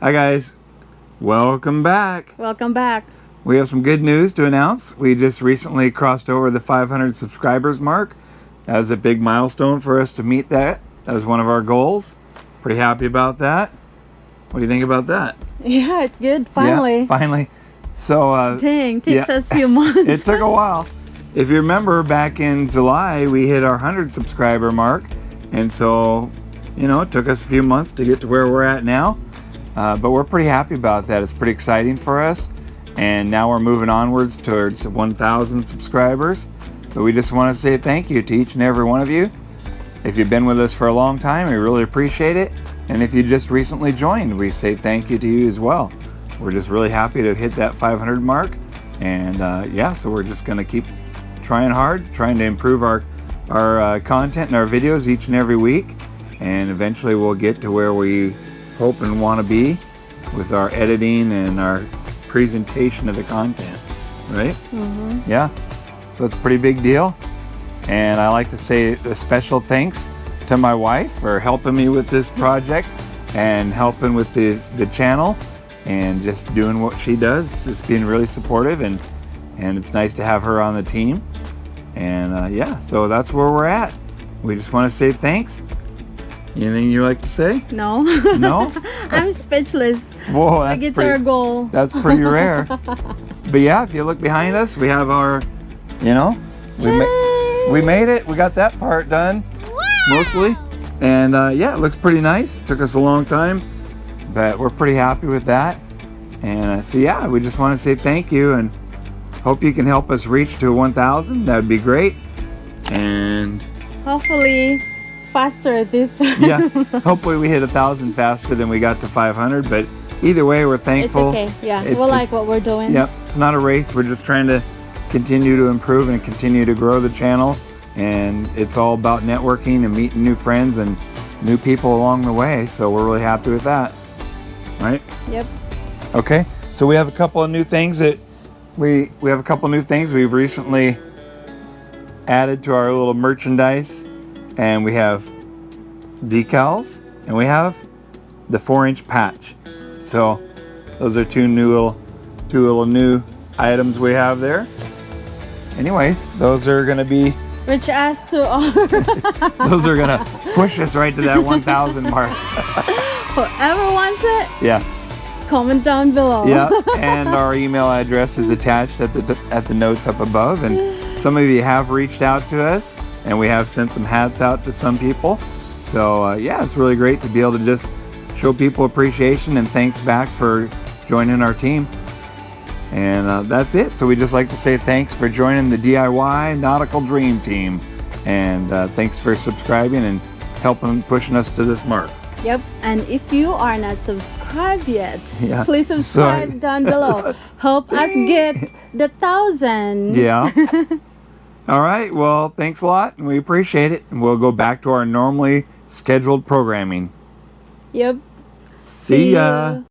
Hi guys, welcome back. Welcome back. We have some good news to announce. We just recently crossed over the 500 subscribers mark. That was a big milestone for us to meet that. That was one of our goals. Pretty happy about that. What do you think about that? Yeah, it's good. Finally. Yeah, finally. So, Dang, takes us a few months. It took a while. If you remember, back in July, we hit our 100 subscriber mark. And so, it took us a few months to get to where we're at now. But we're pretty happy about that. It's pretty exciting for us. And now we're moving onwards towards 1,000 subscribers. But we just want to say thank you to each and every one of you. If you've been with us for a long time, we really appreciate it. And if you just recently joined, we say thank you to you as well. We're just really happy to hit that 500 mark. And so we're just going to keep trying hard, trying to improve our content and our videos each and every week. And eventually we'll get to where we hope and want to be with our editing and our presentation of the content, right? Mm-hmm. Yeah, so it's a pretty big deal. And I like to say a special thanks to my wife for helping me with this project and helping with the channel and just doing what she does, just being really supportive, and it's nice to have her on the team. And so that's where we're at. We just want to say thanks. Anything you like to say? No. No? I'm speechless. Whoa, Like that's it's pretty, our goal. that's pretty rare. But yeah, if you look behind us, we have our, we made it. We got that part done, mostly. And it looks pretty nice. It took us a long time, but we're pretty happy with that. And we just want to say thank you and hope you can help us reach to 1,000. That would be great. And hopefully faster this time. Yeah, hopefully we hit 1,000 faster than we got to 500. But either way, we're thankful. It's okay. Yeah, we like what we're doing. Yep, it's not a race. We're just trying to continue to improve and continue to grow the channel. And it's all about networking and meeting new friends and new people along the way. So we're really happy with that, right? Yep. Okay, so we have a couple of new things that we have a couple new things we've recently added to our little merchandise. And we have decals, and we have the 4-inch patch. So those are two little new items we have there. Anyways, those are gonna be Which adds to our those are gonna push us right to that 1,000 mark. whoever wants it, Yeah. comment down below. Yeah, and our email address is attached at the notes up above. And some of you have reached out to us, and we have sent some hats out to some people. So it's really great to be able to just show people appreciation and thanks back for joining our team. And that's it. So we just like to say thanks for joining the DIY Nautical Dream team. And thanks for subscribing and helping pushing us to this mark. Yep, and if you are not subscribed yet, Yeah. please subscribe Sorry. down below. Help us get the 1,000. Yeah. All right. Well, thanks a lot, and we appreciate it. And we'll go back to our normally scheduled programming. Yep. See ya.